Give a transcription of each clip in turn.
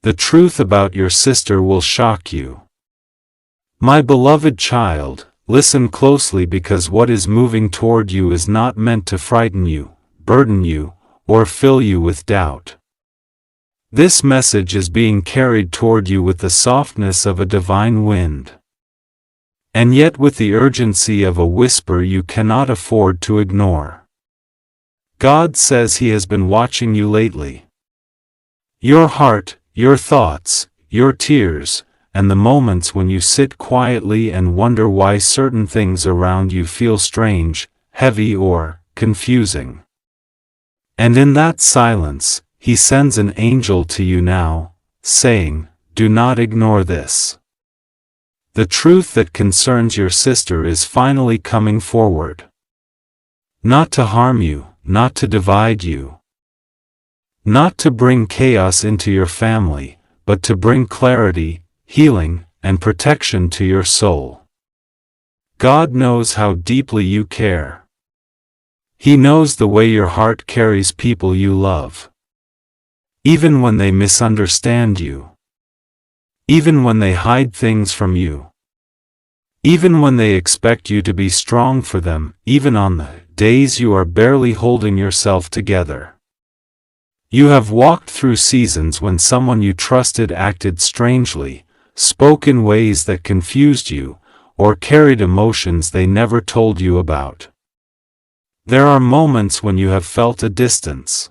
The truth about your sister will shock you. My beloved child, listen closely because what is moving toward you is not meant to frighten you, burden you, or fill you with doubt. This message is being carried toward you with the softness of a divine wind. And yet with the urgency of a whisper you cannot afford to ignore. God says He has been watching you lately. Your heart, your thoughts, your tears, and the moments when you sit quietly and wonder why certain things around you feel strange, heavy or confusing. And in that silence, He sends an angel to you now, saying, "Do not ignore this." The truth that concerns your sister is finally coming forward. Not to harm you, not to divide you. Not to bring chaos into your family, but to bring clarity, healing, and protection to your soul. God knows how deeply you care. He knows the way your heart carries people you love. Even when they misunderstand you. Even when they hide things from you. Even when they expect you to be strong for them, even on the days you are barely holding yourself together. You have walked through seasons when someone you trusted acted strangely, spoke in ways that confused you, or carried emotions they never told you about. There are moments when you have felt a distance.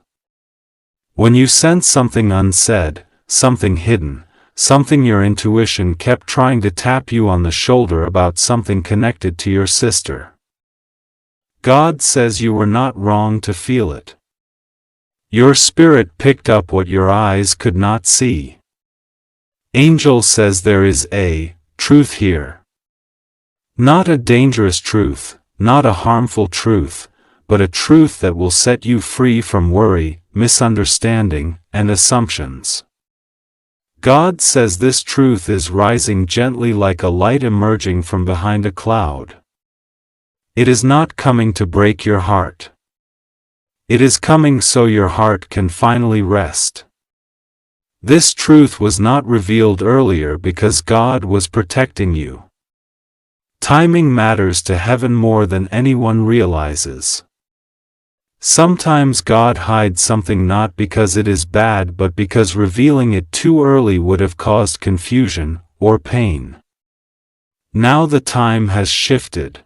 When you sense something unsaid, something hidden, something your intuition kept trying to tap you on the shoulder about something connected to your sister. God says you were not wrong to feel it. Your spirit picked up what your eyes could not see. Angel says there is a truth here. Not a dangerous truth, not a harmful truth, but a truth that will set you free from worry, misunderstanding, and assumptions. God says this truth is rising gently like a light emerging from behind a cloud. It is not coming to break your heart. It is coming so your heart can finally rest. This truth was not revealed earlier because God was protecting you. Timing matters to heaven more than anyone realizes. Sometimes God hides something not because it is bad but because revealing it too early would have caused confusion or pain. Now the time has shifted.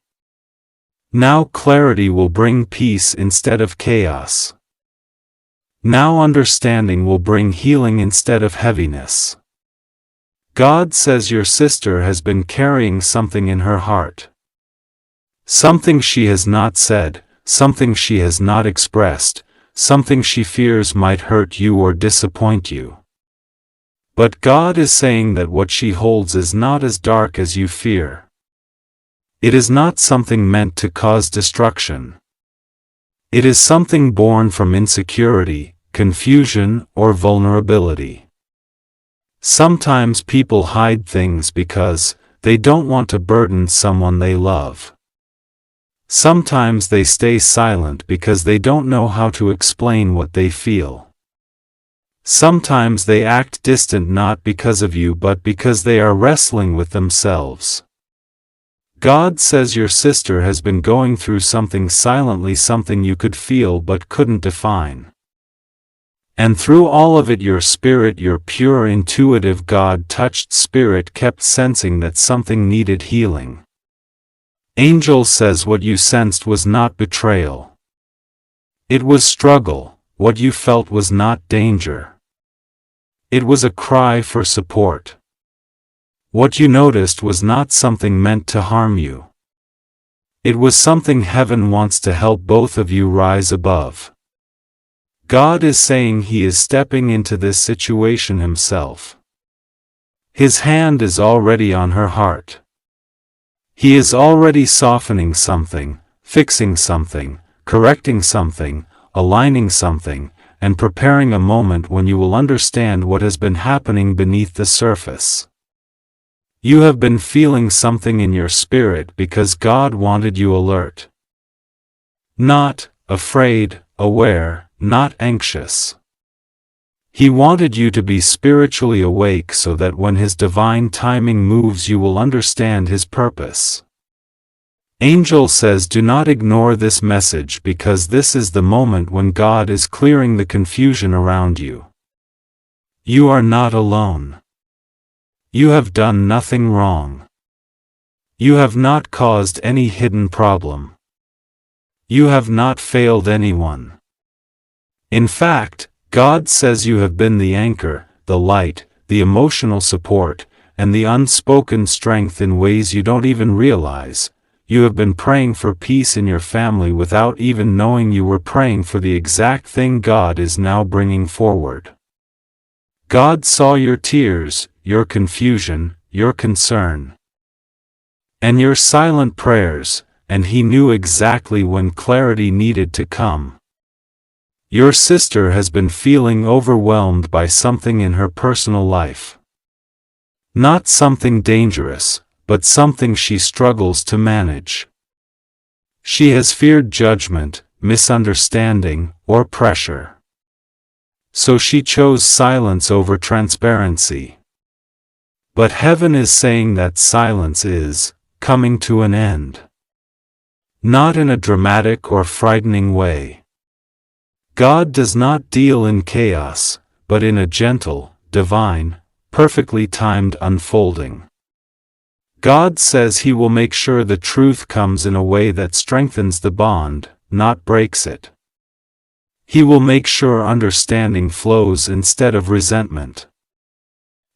Now clarity will bring peace instead of chaos. Now understanding will bring healing instead of heaviness. God says your sister has been carrying something in her heart. Something she has not said, something she has not expressed, something she fears might hurt you or disappoint you. But God is saying that what she holds is not as dark as you fear. It is not something meant to cause destruction. It is something born from insecurity, confusion, or vulnerability. Sometimes people hide things because they don't want to burden someone they love. Sometimes they stay silent because they don't know how to explain what they feel. Sometimes they act distant not because of you but because they are wrestling with themselves. God says your sister has been going through something silently, something you could feel but couldn't define. And through all of it your spirit, your pure intuitive God-touched spirit kept sensing that something needed healing. Angel says what you sensed was not betrayal. It was struggle. What you felt was not danger. It was a cry for support. What you noticed was not something meant to harm you. It was something heaven wants to help both of you rise above. God is saying He is stepping into this situation Himself. His hand is already on her heart. He is already softening something, fixing something, correcting something, aligning something, and preparing a moment when you will understand what has been happening beneath the surface. You have been feeling something in your spirit because God wanted you alert. Not afraid, aware, not anxious. He wanted you to be spiritually awake so that when His divine timing moves you will understand His purpose. Angel says do not ignore this message because this is the moment when God is clearing the confusion around you. You are not alone. You have done nothing wrong. You have not caused any hidden problem. You have not failed anyone. In fact, God says you have been the anchor, the light, the emotional support, and the unspoken strength in ways you don't even realize. You have been praying for peace in your family without even knowing you were praying for the exact thing God is now bringing forward. God saw your tears, your confusion, your concern, and your silent prayers, and He knew exactly when clarity needed to come. Your sister has been feeling overwhelmed by something in her personal life. Not something dangerous, but something she struggles to manage. She has feared judgment, misunderstanding, or pressure. So she chose silence over transparency. But heaven is saying that silence is coming to an end. Not in a dramatic or frightening way. God does not deal in chaos, but in a gentle, divine, perfectly timed unfolding. God says He will make sure the truth comes in a way that strengthens the bond, not breaks it. He will make sure understanding flows instead of resentment.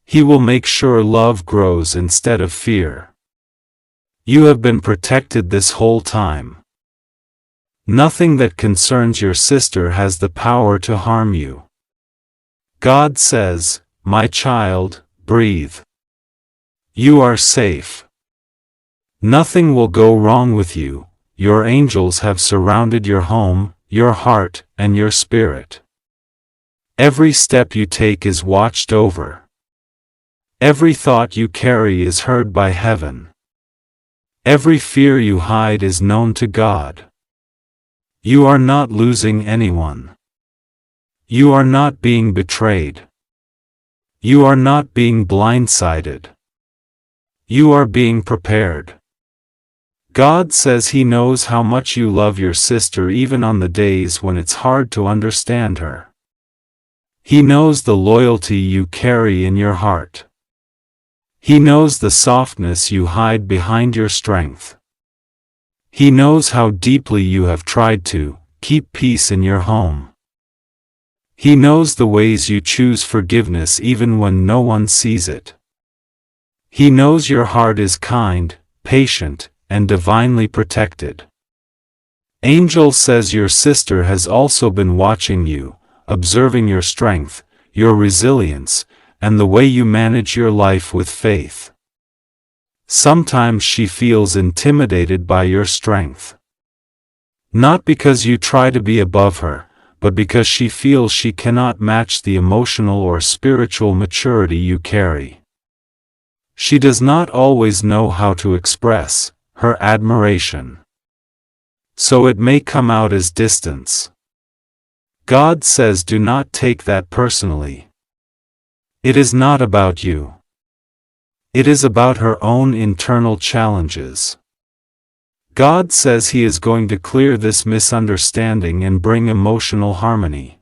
He will make sure love grows instead of fear. You have been protected this whole time. Nothing that concerns your sister has the power to harm you. God says, "My child, breathe. You are safe. Nothing will go wrong with you. Your angels have surrounded your home, your heart, and your spirit. Every step you take is watched over. Every thought you carry is heard by heaven. Every fear you hide is known to God. You are not losing anyone. You are not being betrayed. You are not being blindsided. You are being prepared." God says He knows how much you love your sister even on the days when it's hard to understand her. He knows the loyalty you carry in your heart. He knows the softness you hide behind your strength. He knows how deeply you have tried to keep peace in your home. He knows the ways you choose forgiveness even when no one sees it. He knows your heart is kind, patient, and divinely protected. Angel says your sister has also been watching you, observing your strength, your resilience, and the way you manage your life with faith. Sometimes she feels intimidated by your strength. Not because you try to be above her, but because she feels she cannot match the emotional or spiritual maturity you carry. She does not always know how to express her admiration. So it may come out as distance. God says do not take that personally. It is not about you. It is about her own internal challenges. God says He is going to clear this misunderstanding and bring emotional harmony.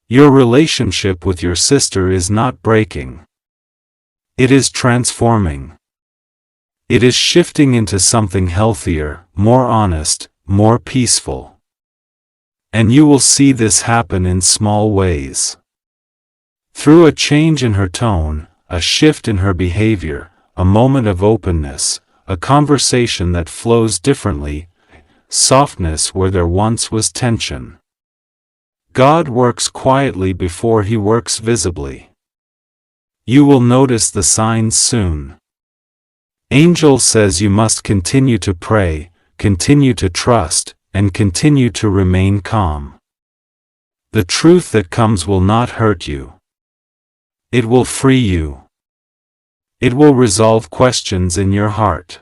Your relationship with your sister is not breaking. It is transforming. It is shifting into something healthier, more honest, more peaceful. And you will see this happen in small ways. Through a change in her tone, a shift in her behavior, a moment of openness, a conversation that flows differently, softness where there once was tension. God works quietly before He works visibly. You will notice the signs soon. Angel says you must continue to pray, continue to trust, and continue to remain calm. The truth that comes will not hurt you. It will free you. It will resolve questions in your heart.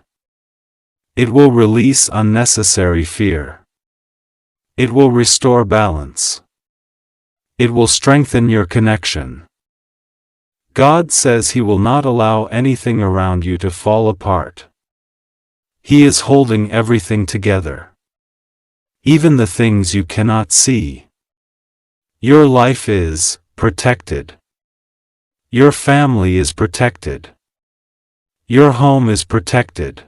It will release unnecessary fear. It will restore balance. It will strengthen your connection. God says He will not allow anything around you to fall apart. He is holding everything together. Even the things you cannot see. Your life is protected. Your family is protected. Your home is protected.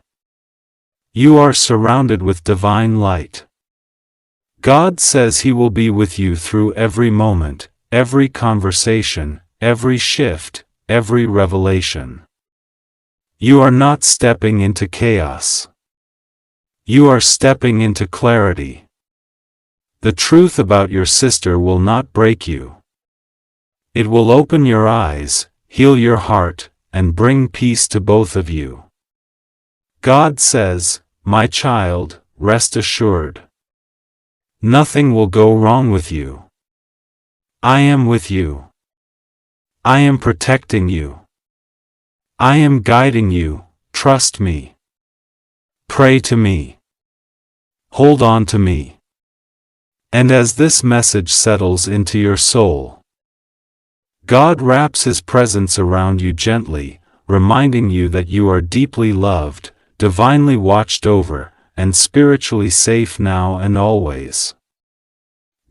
You are surrounded with divine light. God says He will be with you through every moment, every conversation, every shift, every revelation. You are not stepping into chaos. You are stepping into clarity. The truth about your sister will not break you. It will open your eyes, heal your heart, and bring peace to both of you. God says, "My child, rest assured. Nothing will go wrong with you. I am with you. I am protecting you. I am guiding you, trust me. Pray to me. Hold on to me." And as this message settles into your soul, God wraps His presence around you gently, reminding you that you are deeply loved, divinely watched over, and spiritually safe now and always.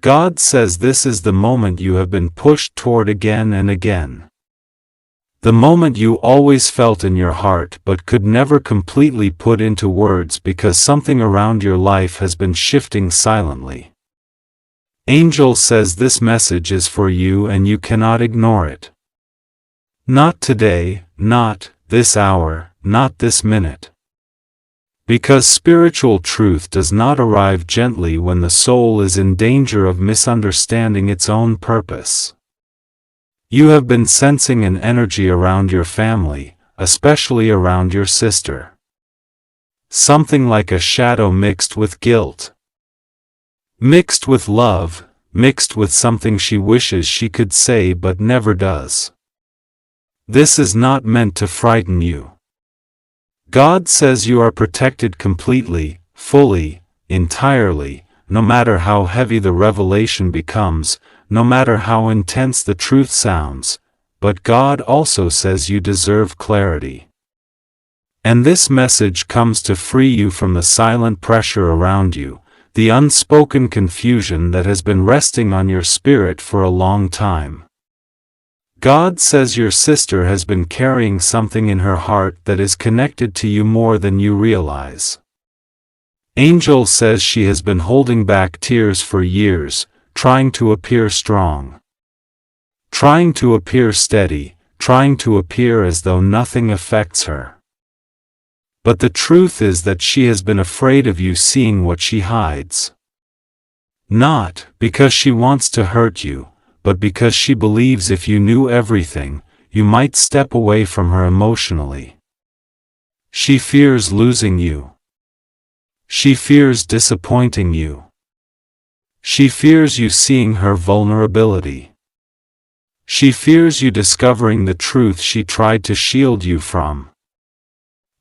God says this is the moment you have been pushed toward again and again. The moment you always felt in your heart but could never completely put into words because something around your life has been shifting silently. Angel says this message is for you and you cannot ignore it. Not today, not this hour, not this minute. Because spiritual truth does not arrive gently when the soul is in danger of misunderstanding its own purpose. You have been sensing an energy around your family, especially around your sister. Something like a shadow mixed with guilt. Mixed with love, mixed with something she wishes she could say but never does. This is not meant to frighten you. God says you are protected completely, fully, entirely, no matter how heavy the revelation becomes, no matter how intense the truth sounds, but God also says you deserve clarity. And this message comes to free you from the silent pressure around you, the unspoken confusion that has been resting on your spirit for a long time. God says your sister has been carrying something in her heart that is connected to you more than you realize. Angel says she has been holding back tears for years, trying to appear strong. Trying to appear steady, trying to appear as though nothing affects her. But the truth is that she has been afraid of you seeing what she hides. Not because she wants to hurt you, but because she believes if you knew everything, you might step away from her emotionally. She fears losing you. She fears disappointing you. She fears you seeing her vulnerability. She fears you discovering the truth she tried to shield you from.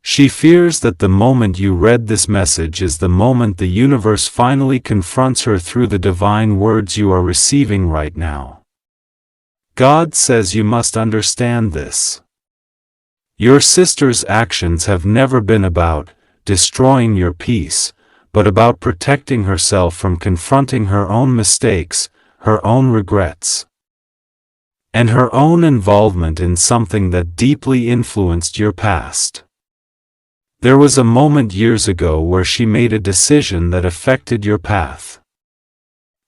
She fears that the moment you read this message is the moment the universe finally confronts her through the divine words you are receiving right now. God says you must understand this. Your sister's actions have never been about destroying your peace, but about protecting herself from confronting her own mistakes, her own regrets, and her own involvement in something that deeply influenced your past. There was a moment years ago where she made a decision that affected your path.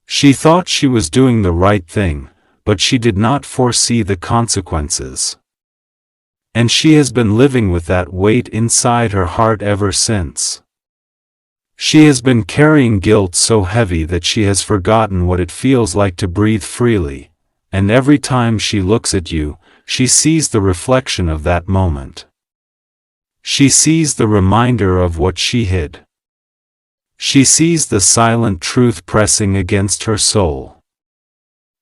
She thought she was doing the right thing, but she did not foresee the consequences. And she has been living with that weight inside her heart ever since. She has been carrying guilt so heavy that she has forgotten what it feels like to breathe freely, and every time she looks at you, she sees the reflection of that moment. She sees the reminder of what she hid. She sees the silent truth pressing against her soul.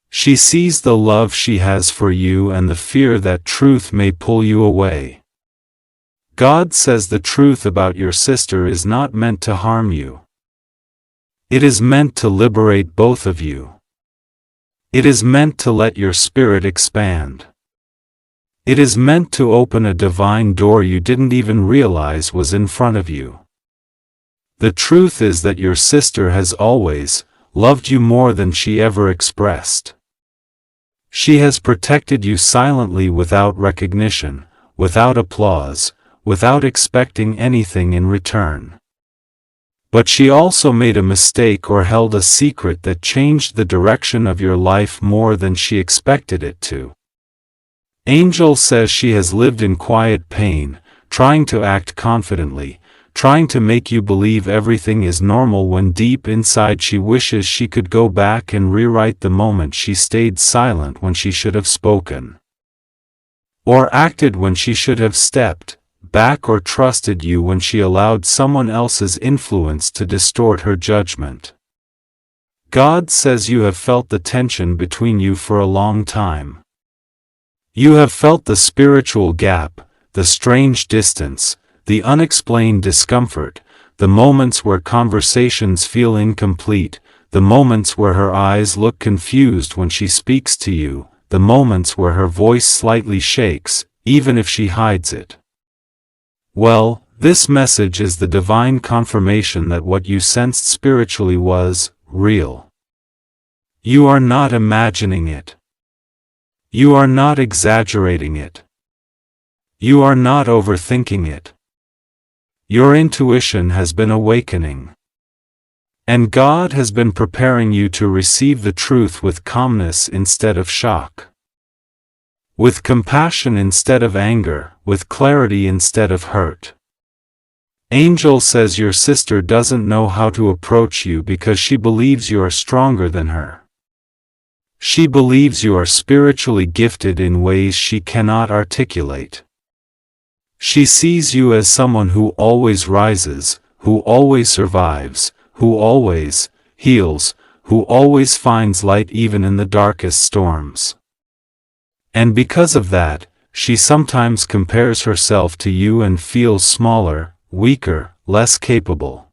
She sees the love she has for you and the fear that truth may pull you away. God says the truth about your sister is not meant to harm you. It is meant to liberate both of you. It is meant to let your spirit expand. It is meant to open a divine door you didn't even realize was in front of you. The truth is that your sister has always loved you more than she ever expressed. She has protected you silently without recognition, without applause, without expecting anything in return. But she also made a mistake or held a secret that changed the direction of your life more than she expected it to. Angel says she has lived in quiet pain, trying to act confidently, trying to make you believe everything is normal when deep inside she wishes she could go back and rewrite the moment she stayed silent when she should have spoken. Or acted when she should have stepped back, or trusted you when she allowed someone else's influence to distort her judgment. God says you have felt the tension between you for a long time. You have felt the spiritual gap, the strange distance, the unexplained discomfort, the moments where conversations feel incomplete, the moments where her eyes look confused when she speaks to you, the moments where her voice slightly shakes, even if she hides it. Well, this message is the divine confirmation that what you sensed spiritually was real. You are not imagining it. You are not exaggerating it. You are not overthinking it. Your intuition has been awakening. And God has been preparing you to receive the truth with calmness instead of shock. With compassion instead of anger, with clarity instead of hurt. Angel says your sister doesn't know how to approach you because she believes you are stronger than her. She believes you are spiritually gifted in ways she cannot articulate. She sees you as someone who always rises, who always survives, who always heals, who always finds light even in the darkest storms. And because of that, she sometimes compares herself to you and feels smaller, weaker, less capable.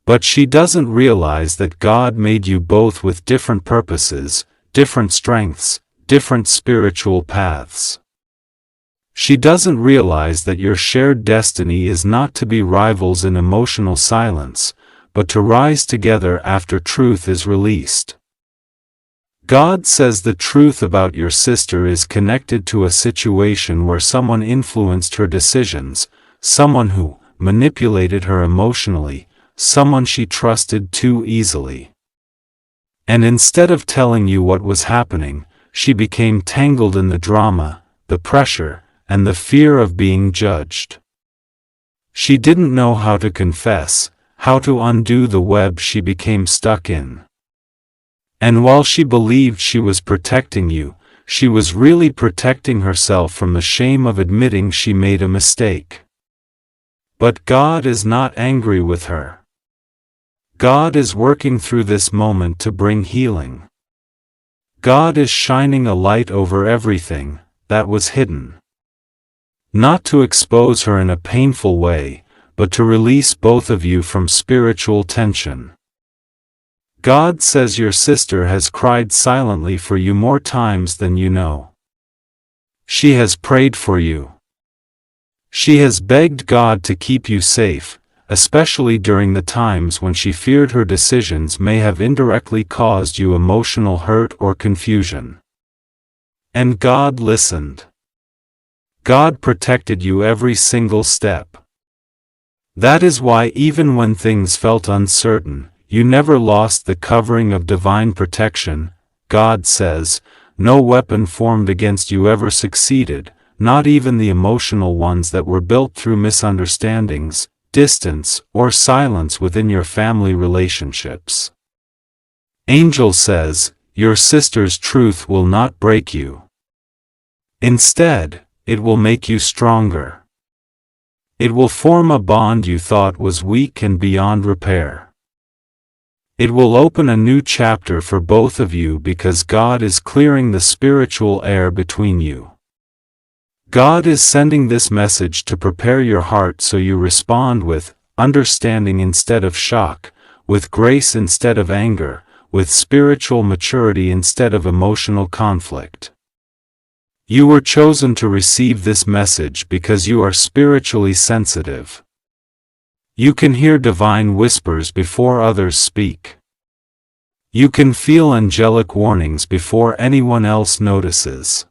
But she doesn't realize that God made you both with different purposes, different strengths, different spiritual paths. She doesn't realize that your shared destiny is not to be rivals in emotional silence, but to rise together after truth is released. God says the truth about your sister is connected to a situation where someone influenced her decisions, someone who manipulated her emotionally, someone she trusted too easily. And instead of telling you what was happening, she became tangled in the drama, the pressure, and the fear of being judged. She didn't know how to confess, how to undo the web she became stuck in. And while she believed she was protecting you, she was really protecting herself from the shame of admitting she made a mistake. But God is not angry with her. God is working through this moment to bring healing. God is shining a light over everything that was hidden. Not to expose her in a painful way, but to release both of you from spiritual tension. God says your sister has cried silently for you more times than you know. She has prayed for you. She has begged God to keep you safe, especially during the times when she feared her decisions may have indirectly caused you emotional hurt or confusion. And God listened. God protected you every single step. That is why even when things felt uncertain, you never lost the covering of divine protection. God says, no weapon formed against you ever succeeded, not even the emotional ones that were built through misunderstandings, distance, or silence within your family relationships. Angel says, your sister's truth will not break you. Instead, it will make you stronger. It will form a bond you thought was weak and beyond repair. It will open a new chapter for both of you because God is clearing the spiritual air between you. God is sending this message to prepare your heart so you respond with understanding instead of shock, with grace instead of anger, with spiritual maturity instead of emotional conflict. You were chosen to receive this message because you are spiritually sensitive. You can hear divine whispers before others speak. You can feel angelic warnings before anyone else notices.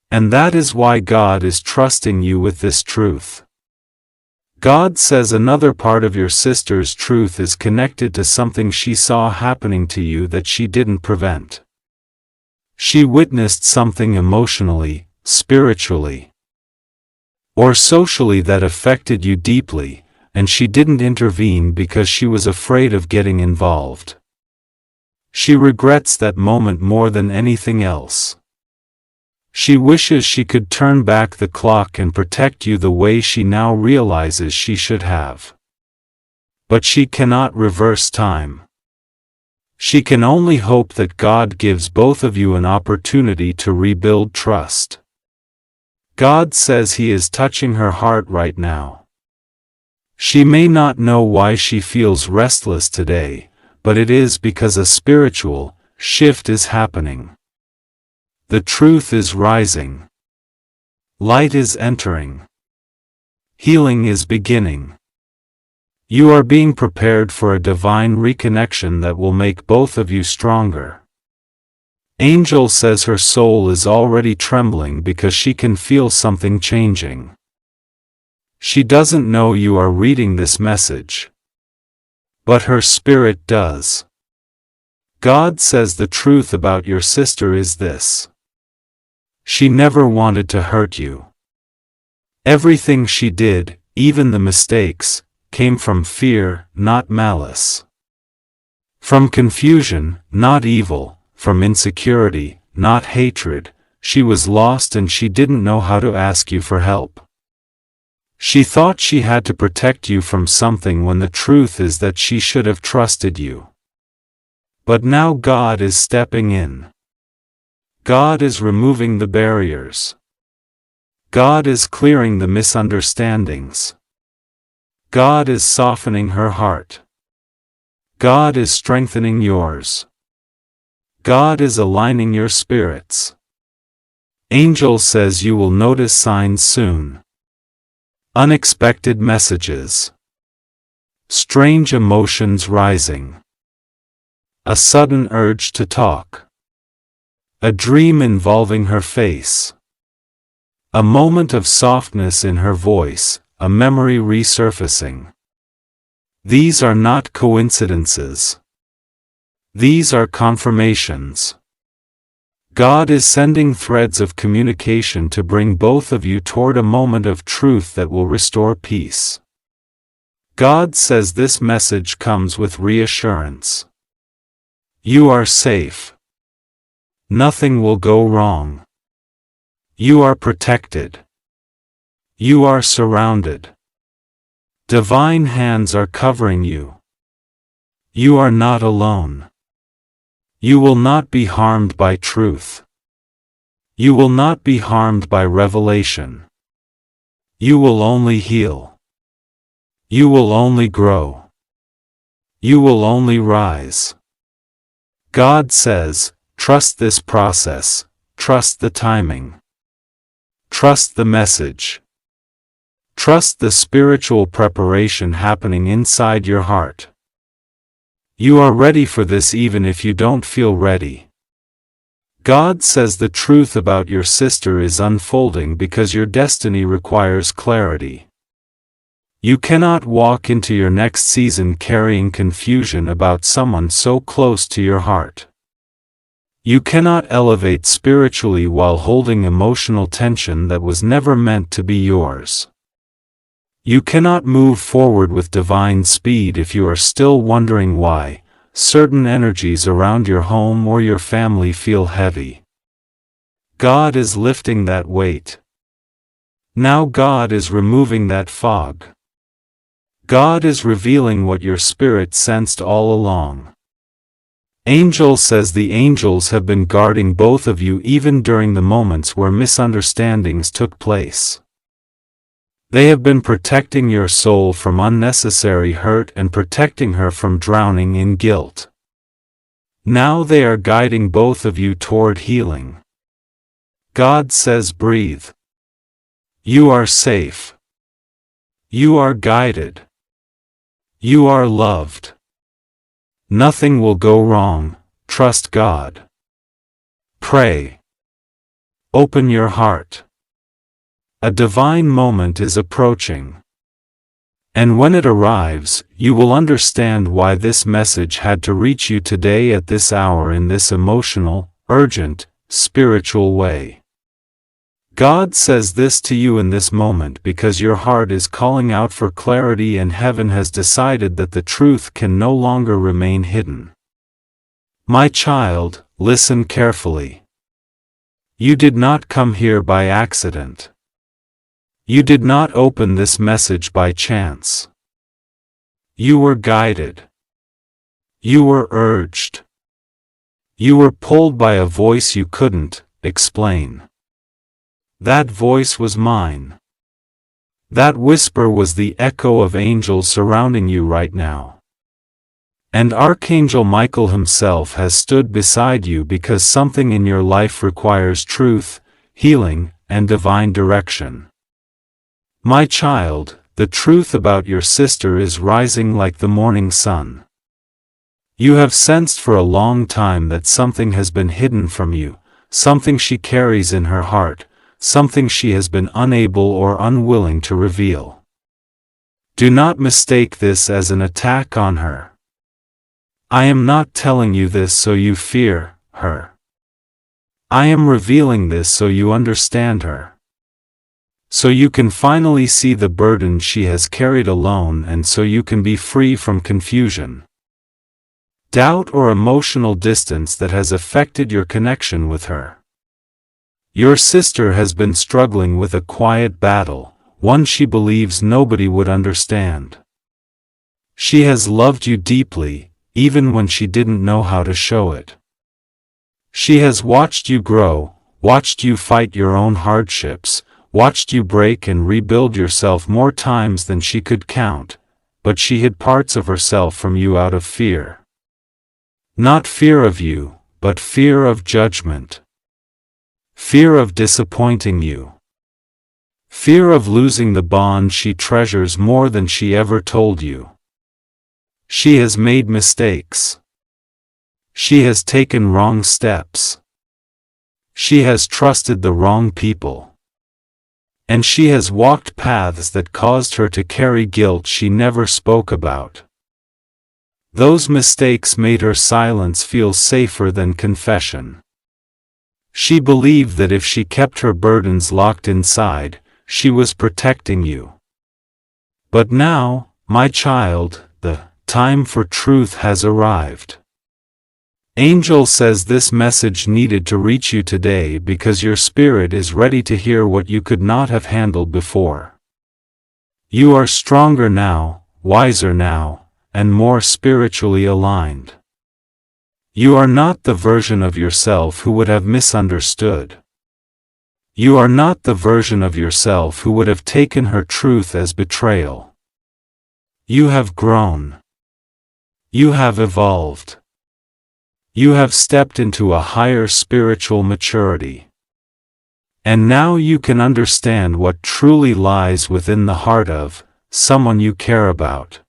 And that is why God is trusting you with this truth. God says another part of your sister's truth is connected to something she saw happening to you that she didn't prevent. She witnessed something emotionally, spiritually, or socially that affected you deeply, and she didn't intervene because she was afraid of getting involved. She regrets that moment more than anything else. She wishes she could turn back the clock and protect you the way she now realizes she should have. But she cannot reverse time. She can only hope that God gives both of you an opportunity to rebuild trust. God says He is touching her heart right now. She may not know why she feels restless today, but it is because a spiritual shift is happening. The truth is rising. Light is entering. Healing is beginning. You are being prepared for a divine reconnection that will make both of you stronger. Angel says her soul is already trembling because she can feel something changing. She doesn't know you are reading this message, but her spirit does. God says the truth about your sister is this. She never wanted to hurt you. Everything she did, even the mistakes, came from fear, not malice. From confusion, not evil, from insecurity, not hatred. She was lost and she didn't know how to ask you for help. She thought she had to protect you from something when the truth is that she should have trusted you. But now God is stepping in. God is removing the barriers. God is clearing the misunderstandings. God is softening her heart. God is strengthening yours. God is aligning your spirits. Angel says you will notice signs soon. Unexpected messages. Strange emotions rising. A sudden urge to talk. A dream involving her face. A moment of softness in her voice, a memory resurfacing. These are not coincidences. These are confirmations. God is sending threads of communication to bring both of you toward a moment of truth that will restore peace. God says this message comes with reassurance. You are safe. Nothing will go wrong. You are protected. You are surrounded. Divine hands are covering you. You are not alone. You will not be harmed by truth. You will not be harmed by revelation. You will only heal. You will only grow. You will only rise. God says, trust this process, trust the timing. Trust the message. Trust the spiritual preparation happening inside your heart. You are ready for this even if you don't feel ready. God says the truth about your sister is unfolding because your destiny requires clarity. You cannot walk into your next season carrying confusion about someone so close to your heart. You cannot elevate spiritually while holding emotional tension that was never meant to be yours. You cannot move forward with divine speed if you are still wondering why certain energies around your home or your family feel heavy. God is lifting that weight. Now God is removing that fog. God is revealing what your spirit sensed all along. Angel says the angels have been guarding both of you even during the moments where misunderstandings took place. They have been protecting your soul from unnecessary hurt and protecting her from drowning in guilt. Now they are guiding both of you toward healing. God says breathe. You are safe. You are guided. You are loved. Nothing will go wrong, trust God. Pray. Open your heart. A divine moment is approaching. And when it arrives, you will understand why this message had to reach you today at this hour in this emotional, urgent, spiritual way. God says this to you in this moment because your heart is calling out for clarity and heaven has decided that the truth can no longer remain hidden. My child, listen carefully. You did not come here by accident. You did not open this message by chance. You were guided. You were urged. You were pulled by a voice you couldn't explain. That voice was mine. That whisper was the echo of angels surrounding you right now. And Archangel Michael himself has stood beside you because something in your life requires truth, healing, and divine direction. My child, the truth about your sister is rising like the morning sun. You have sensed for a long time that something has been hidden from you, something she carries in her heart, something she has been unable or unwilling to reveal. Do not mistake this as an attack on her. I am not telling you this so you fear her. I am revealing this so you understand her. So you can finally see the burden she has carried alone and so you can be free from confusion, doubt or emotional distance that has affected your connection with her. Your sister has been struggling with a quiet battle, one she believes nobody would understand. She has loved you deeply, even when she didn't know how to show it. She has watched you grow, watched you fight your own hardships, watched you break and rebuild yourself more times than she could count, but she hid parts of herself from you out of fear. Not fear of you, but fear of judgment. Fear of disappointing you. Fear of losing the bond she treasures more than she ever told you. She has made mistakes. She has taken wrong steps. She has trusted the wrong people. And she has walked paths that caused her to carry guilt she never spoke about. Those mistakes made her silence feel safer than confession. She believed that if she kept her burdens locked inside, she was protecting you. But now, my child, the time for truth has arrived. Angel says this message needed to reach you today because your spirit is ready to hear what you could not have handled before. You are stronger now, wiser now, and more spiritually aligned. You are not the version of yourself who would have misunderstood. You are not the version of yourself who would have taken her truth as betrayal. You have grown. You have evolved. You have stepped into a higher spiritual maturity. And now you can understand what truly lies within the heart of someone you care about.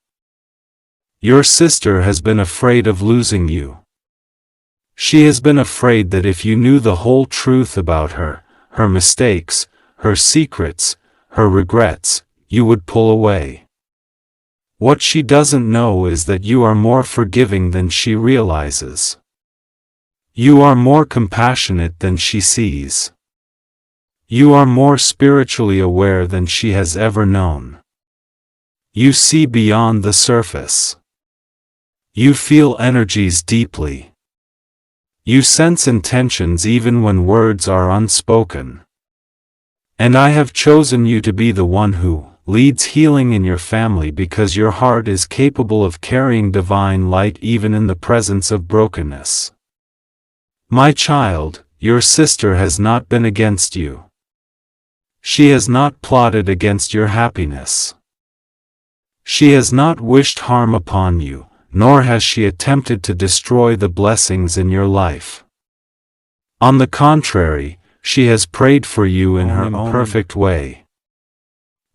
Your sister has been afraid of losing you. She has been afraid that if you knew the whole truth about her, her mistakes, her secrets, her regrets, you would pull away. What she doesn't know is that you are more forgiving than she realizes. You are more compassionate than she sees. You are more spiritually aware than she has ever known. You see beyond the surface. You feel energies deeply. You sense intentions even when words are unspoken. And I have chosen you to be the one who leads healing in your family because your heart is capable of carrying divine light even in the presence of brokenness. My child, your sister has not been against you. She has not plotted against your happiness. She has not wished harm upon you, nor has she attempted to destroy the blessings in your life. On the contrary, she has prayed for you in her own perfect way.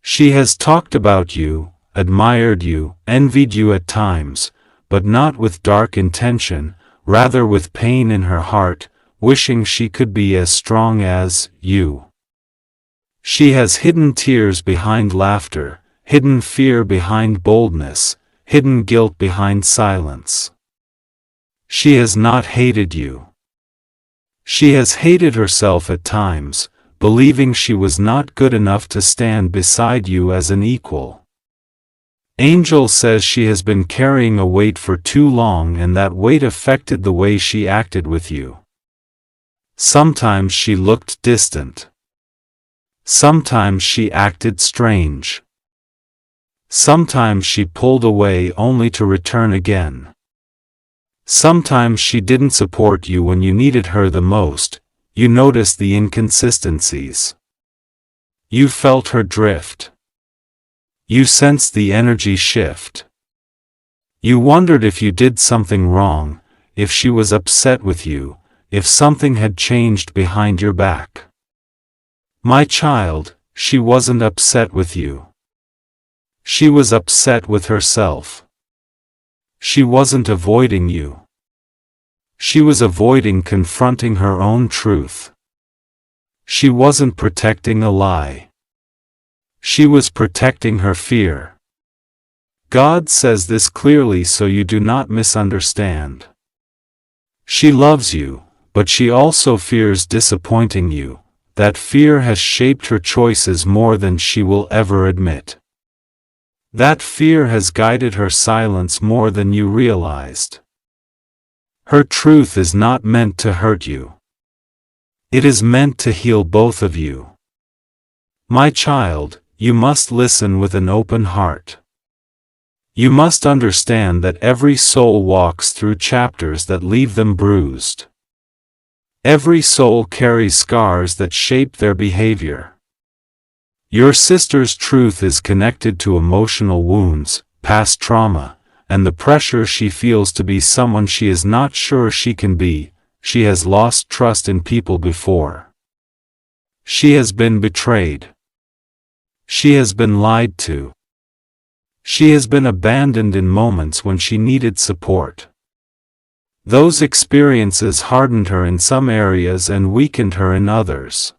She has talked about you, admired you, envied you at times, but not with dark intention, rather with pain in her heart, wishing she could be as strong as you. She has hidden tears behind laughter, hidden fear behind boldness, hidden guilt behind silence. She has not hated you. She has hated herself at times, believing she was not good enough to stand beside you as an equal. Angel says she has been carrying a weight for too long, and that weight affected the way she acted with you. Sometimes she looked distant. Sometimes she acted strange. Sometimes she pulled away only to return again. Sometimes she didn't support you when you needed her the most. You noticed the inconsistencies. You felt her drift. You sensed the energy shift. You wondered if you did something wrong, if she was upset with you, if something had changed behind your back. My child, she wasn't upset with you. She was upset with herself. She wasn't avoiding you. She was avoiding confronting her own truth. She wasn't protecting a lie. She was protecting her fear. God says this clearly so you do not misunderstand. She loves you, but she also fears disappointing you. That fear has shaped her choices more than she will ever admit. That fear has guided her silence more than you realized. Her truth is not meant to hurt you. It is meant to heal both of you. My child, you must listen with an open heart. You must understand that every soul walks through chapters that leave them bruised. Every soul carries scars that shape their behavior. Your sister's truth is connected to emotional wounds, past trauma, and the pressure she feels to be someone she is not sure she can be. She has lost trust in people before. She has been betrayed. She has been lied to. She has been abandoned in moments when she needed support. Those experiences hardened her in some areas and weakened her in others.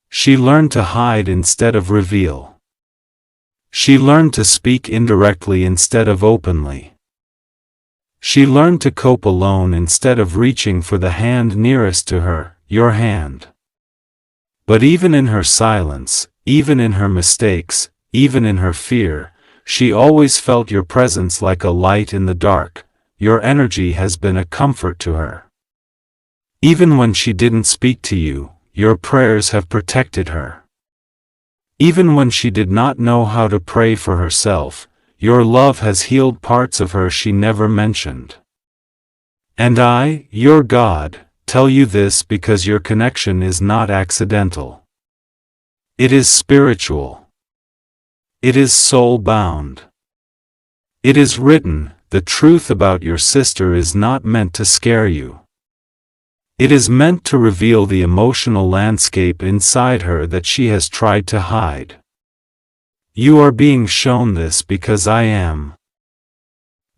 She learned to hide instead of reveal. She learned to speak indirectly instead of openly. She learned to cope alone instead of reaching for the hand nearest to her, your hand. But even in her silence, even in her mistakes, even in her fear, she always felt your presence like a light in the dark. Your energy has been a comfort to her. Even when she didn't speak to you, your prayers have protected her. Even when she did not know how to pray for herself, your love has healed parts of her she never mentioned. And I, your God, tell you this because your connection is not accidental. It is spiritual. It is soul-bound. It is written. The truth about your sister is not meant to scare you. It is meant to reveal the emotional landscape inside her that she has tried to hide. You are being shown this because I am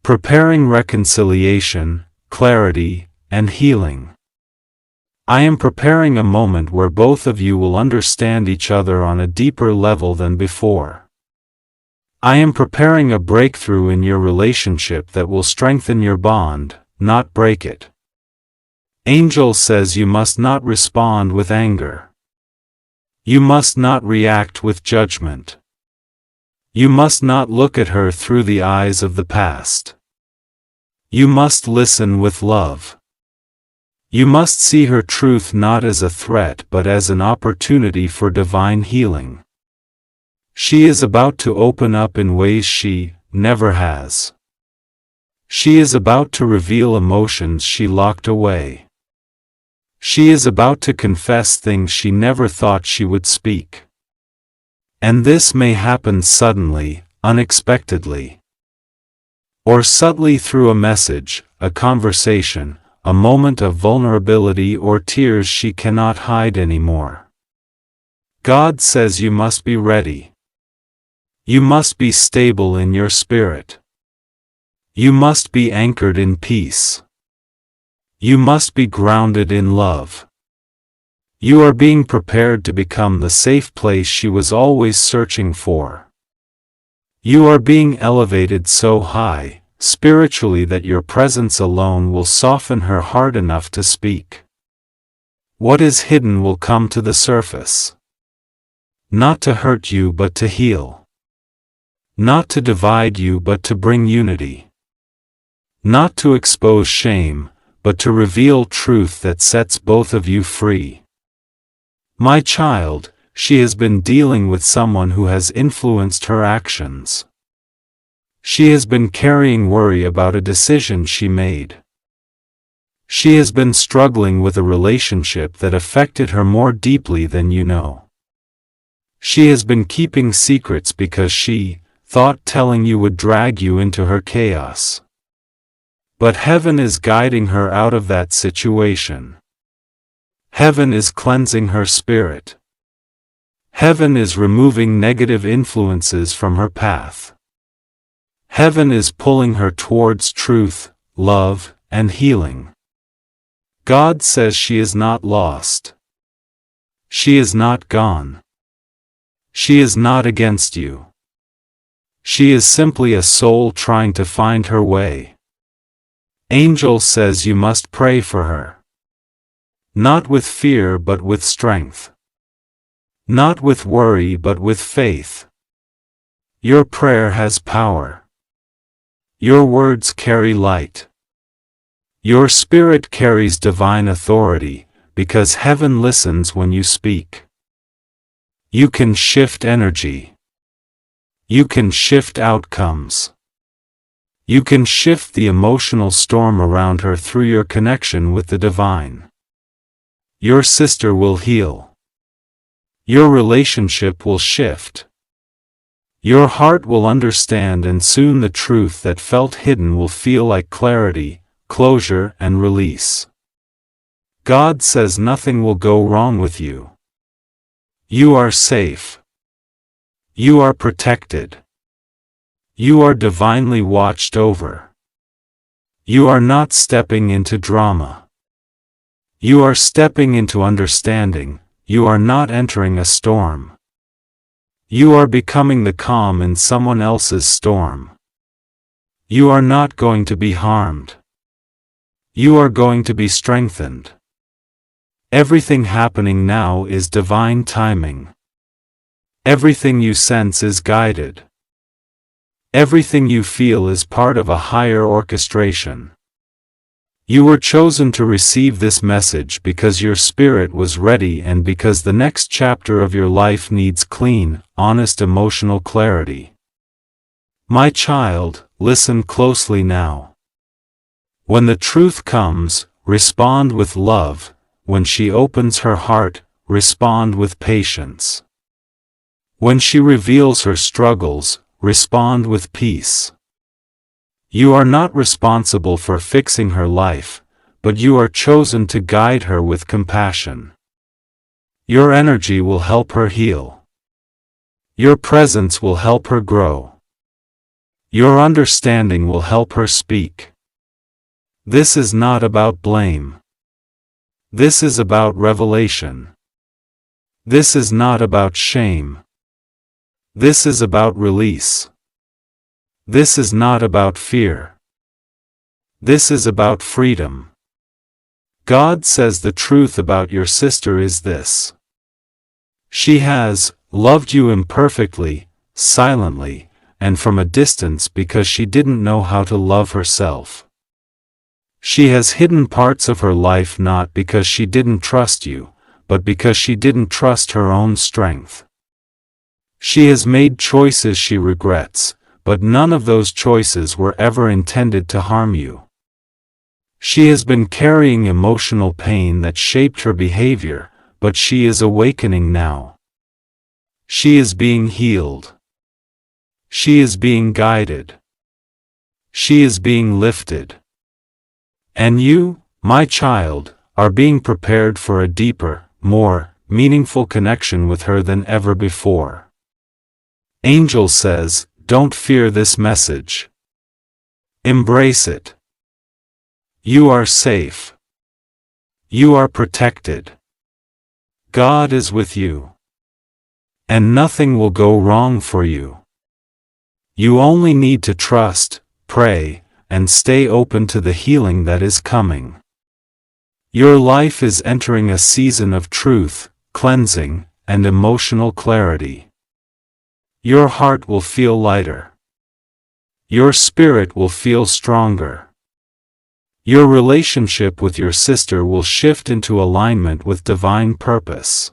preparing reconciliation, clarity, and healing. I am preparing a moment where both of you will understand each other on a deeper level than before. I am preparing a breakthrough in your relationship that will strengthen your bond, not break it. Angel says you must not respond with anger. You must not react with judgment. You must not look at her through the eyes of the past. You must listen with love. You must see her truth not as a threat but as an opportunity for divine healing. She is about to open up in ways she never has. She is about to reveal emotions she locked away. She is about to confess things she never thought she would speak. And this may happen suddenly, unexpectedly. or subtly through a message, a conversation, a moment of vulnerability or tears she cannot hide anymore. God says you must be ready. You must be stable in your spirit. You must be anchored in peace. You must be grounded in love. You are being prepared to become the safe place she was always searching for. You are being elevated so high, spiritually, that your presence alone will soften her heart enough to speak. What is hidden will come to the surface. Not to hurt you but to heal. Not to divide you but to bring unity. Not to expose shame, but to reveal truth that sets both of you free. My child, she has been dealing with someone who has influenced her actions. She has been carrying worry about a decision she made. She has been struggling with a relationship that affected her more deeply than you know. She has been keeping secrets because she thought telling you would drag you into her chaos. But heaven is guiding her out of that situation. Heaven is cleansing her spirit. Heaven is removing negative influences from her path. Heaven is pulling her towards truth, love, and healing. God says she is not lost. She is not gone. She is not against you. She is simply a soul trying to find her way. Angel says you must pray for her. Not with fear but with strength. Not with worry but with faith. Your prayer has power. Your words carry light. Your spirit carries divine authority, because heaven listens when you speak. You can shift energy. You can shift outcomes. You can shift the emotional storm around her through your connection with the divine. Your sister will heal. Your relationship will shift. Your heart will understand, and soon the truth that felt hidden will feel like clarity, closure, and release. God says nothing will go wrong with you. You are safe. You are protected. You are divinely watched over. You are not stepping into drama. You are stepping into understanding. You are not entering a storm. You are becoming the calm in someone else's storm. You are not going to be harmed. You are going to be strengthened. Everything happening now is divine timing. Everything you sense is guided. Everything you feel is part of a higher orchestration. You were chosen to receive this message because your spirit was ready and because the next chapter of your life needs clean, honest emotional clarity. My child, listen closely now. When the truth comes, respond with love. When she opens her heart, respond with patience. When she reveals her struggles, respond with peace. You are not responsible for fixing her life, but you are chosen to guide her with compassion. Your energy will help her heal. Your presence will help her grow. Your understanding will help her speak. This is not about blame. This is about revelation. This is not about shame. This is about release. This is not about fear. This is about freedom. God says the truth about your sister is this. She has loved you imperfectly, silently, and from a distance because she didn't know how to love herself. She has hidden parts of her life not because she didn't trust you, but because she didn't trust her own strength. She has made choices she regrets, but none of those choices were ever intended to harm you. She has been carrying emotional pain that shaped her behavior, but she is awakening now. She is being healed. She is being guided. She is being lifted. And you, my child, are being prepared for a deeper, more meaningful connection with her than ever before. Angel says, don't fear this message. Embrace it. You are safe. You are protected. God is with you. And nothing will go wrong for you. You only need to trust, pray, and stay open to the healing that is coming. Your life is entering a season of truth, cleansing, and emotional clarity. Your heart will feel lighter. Your spirit will feel stronger. Your relationship with your sister will shift into alignment with divine purpose.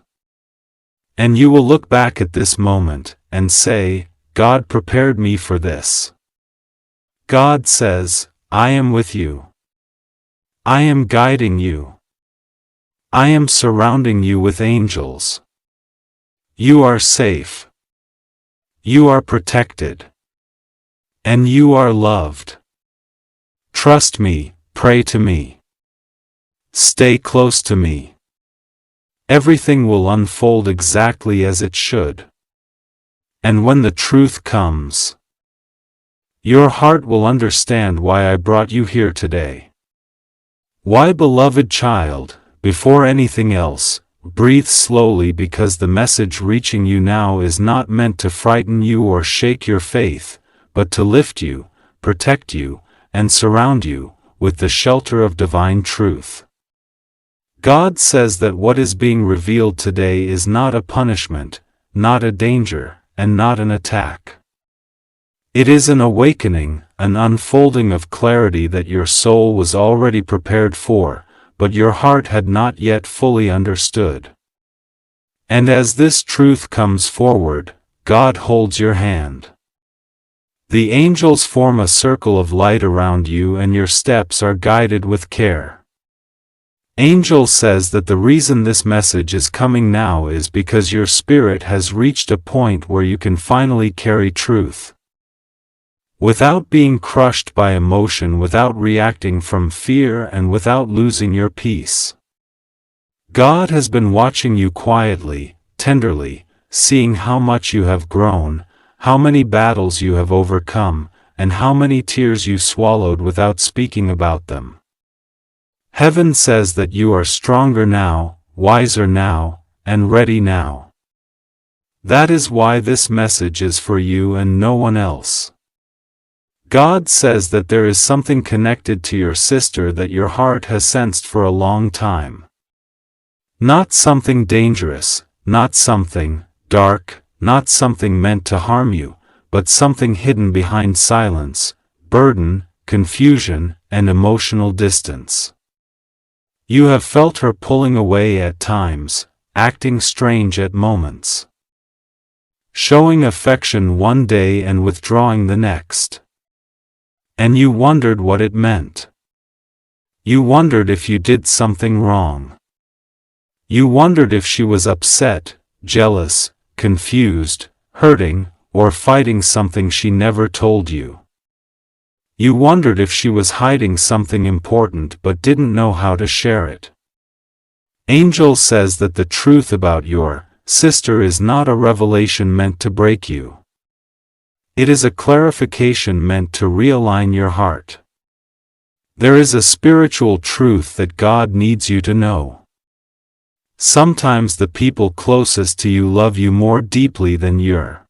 And you will look back at this moment and say, God prepared me for this. God says, I am with you. I am guiding you. I am surrounding you with angels. You are safe. You are protected. And you are loved. Trust me, pray to me. Stay close to me. Everything will unfold exactly as it should. And when the truth comes, your heart will understand why I brought you here today. Why, beloved child, before anything else, breathe slowly, because the message reaching you now is not meant to frighten you or shake your faith, but to lift you, protect you, and surround you with the shelter of divine truth. God says that what is being revealed today is not a punishment, not a danger, and not an attack. It is an awakening, an unfolding of clarity that your soul was already prepared for, but your heart had not yet fully understood. And as this truth comes forward, God holds your hand. The angels form a circle of light around you, and your steps are guided with care. Angel says that the reason this message is coming now is because your spirit has reached a point where you can finally carry truth. Without being crushed by emotion, without reacting from fear, and without losing your peace. God has been watching you quietly, tenderly, seeing how much you have grown, how many battles you have overcome, and how many tears you swallowed without speaking about them. Heaven says that you are stronger now, wiser now, and ready now. That is why this message is for you and no one else. God says that there is something connected to your sister that your heart has sensed for a long time. Not something dangerous, not something dark, not something meant to harm you, but something hidden behind silence, burden, confusion, and emotional distance. You have felt her pulling away at times, acting strange at moments. Showing affection one day and withdrawing the next. And you wondered what it meant. You wondered if you did something wrong. You wondered if she was upset, jealous, confused, hurting, or fighting something she never told you. You wondered if she was hiding something important but didn't know how to share it. Angel says that the truth about your sister is not a revelation meant to break you. It is a clarification meant to realign your heart. There is a spiritual truth that God needs you to know. Sometimes the people closest to you love you more deeply than your